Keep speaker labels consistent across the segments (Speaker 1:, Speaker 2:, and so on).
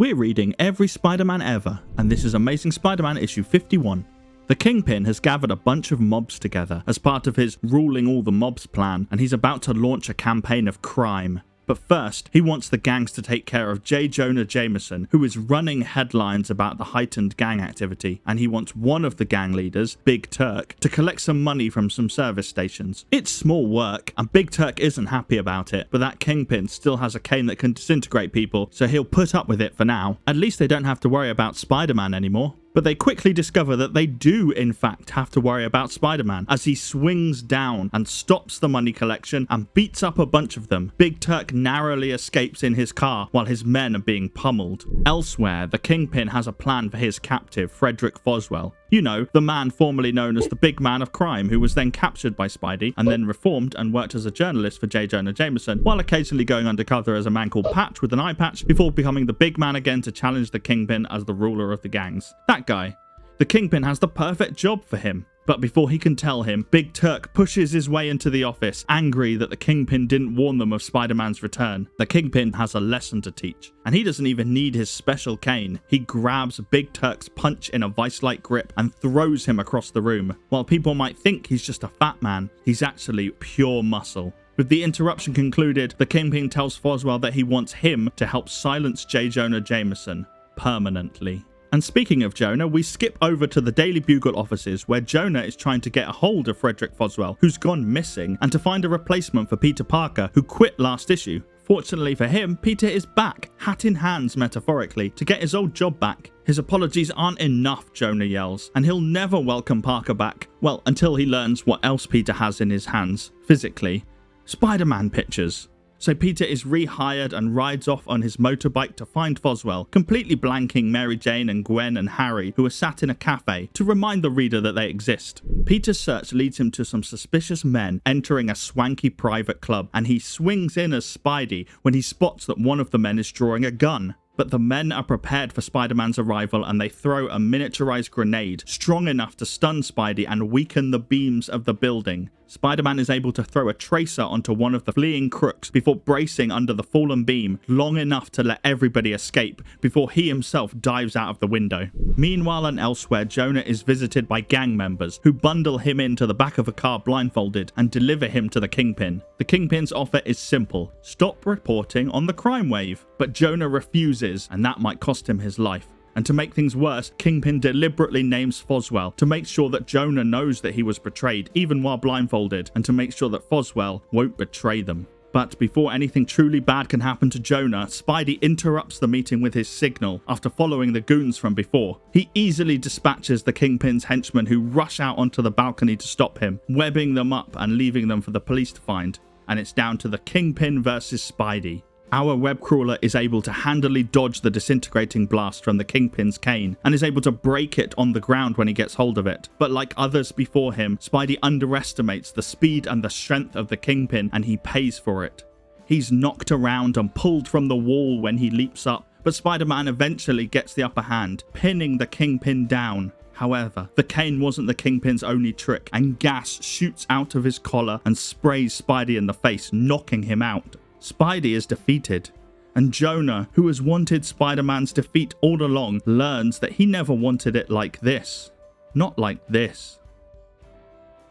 Speaker 1: We're reading every Spider-Man ever, and this is Amazing Spider-Man issue 51. The Kingpin has gathered a bunch of mobs together as part of his ruling all the mobs plan, and he's about to launch a campaign of crime. But first, he wants the gangs to take care of Jonah Jameson, who is running headlines about the heightened gang activity, and he wants one of the gang leaders, Big Turk, to collect some money from some service stations. It's small work, and Big Turk isn't happy about it, but that Kingpin still has a cane that can disintegrate people, so he'll put up with it for now. At least they don't have to worry about Spider-Man anymore. But they quickly discover that they do in fact have to worry about Spider-Man as he swings down and stops the money collection and beats up a bunch of them. Big Turk narrowly escapes in his car while his men are being pummeled. Elsewhere, the Kingpin has a plan for his captive, Frederick Foswell. You know, the man formerly known as the big man of crime who was then captured by Spidey and then reformed and worked as a journalist for Jonah Jameson, while occasionally going undercover as a man called Patch with an eye patch before becoming the big man again to challenge the Kingpin as the ruler of the gangs. That guy. The Kingpin has the perfect job for him. But before he can tell him, Big Turk pushes his way into the office, angry that the Kingpin didn't warn them of Spider-Man's return. The Kingpin has a lesson to teach, and he doesn't even need his special cane. He grabs Big Turk's punch in a vice-like grip and throws him across the room. While people might think he's just a fat man, he's actually pure muscle. With the interruption concluded, the Kingpin tells Foswell that he wants him to help silence Jonah Jameson permanently. And speaking of Jonah, we skip over to the Daily Bugle offices where Jonah is trying to get a hold of Frederick Foswell, who's gone missing, and to find a replacement for Peter Parker, who quit last issue. Fortunately for him, Peter is back, hat in hands metaphorically, to get his old job back. His apologies aren't enough, Jonah yells, and he'll never welcome Parker back. Well, until he learns what else Peter has in his hands, physically. Spider-Man pictures. So Peter is rehired and rides off on his motorbike to find Foswell, completely blanking Mary Jane and Gwen and Harry, who are sat in a cafe, to remind the reader that they exist. Peter's search leads him to some suspicious men entering a swanky private club, and he swings in as Spidey when he spots that one of the men is drawing a gun. But the men are prepared for Spider-Man's arrival, and they throw a miniaturized grenade strong enough to stun Spidey and weaken the beams of the building. Spider-Man is able to throw a tracer onto one of the fleeing crooks before bracing under the fallen beam long enough to let everybody escape before he himself dives out of the window. Meanwhile and elsewhere, Jonah is visited by gang members who bundle him into the back of a car blindfolded and deliver him to the Kingpin. The Kingpin's offer is simple: stop reporting on the crime wave. But Jonah refuses, and that might cost him his life. And to make things worse, Kingpin deliberately names Foswell to make sure that Jonah knows that he was betrayed, even while blindfolded, and to make sure that Foswell won't betray them. But before anything truly bad can happen to Jonah, Spidey interrupts the meeting with his signal after following the goons from before. He easily dispatches the Kingpin's henchmen who rush out onto the balcony to stop him, webbing them up and leaving them for the police to find. And it's down to the Kingpin versus Spidey. Our web crawler is able to handily dodge the disintegrating blast from the Kingpin's cane and is able to break it on the ground when he gets hold of it. But like others before him, Spidey underestimates the speed and the strength of the Kingpin, and he pays for it. He's knocked around and pulled from the wall when he leaps up, but Spider-Man eventually gets the upper hand, pinning the Kingpin down. However, the cane wasn't the Kingpin's only trick, and gas shoots out of his collar and sprays Spidey in the face, knocking him out. Spidey is defeated, and Jonah, who has wanted Spider-Man's defeat all along, learns that he never wanted it like this. Not like this.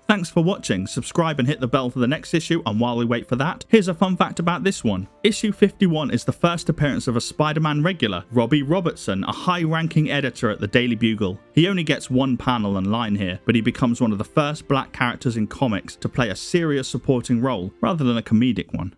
Speaker 1: Thanks for watching. Subscribe and hit the bell for the next issue, and while we wait for that, here's a fun fact about this one. Issue 51 is the first appearance of a Spider-Man regular, Robbie Robertson, a high-ranking editor at the Daily Bugle. He only gets one panel and line here, but he becomes one of the first black characters in comics to play a serious supporting role rather than a comedic one.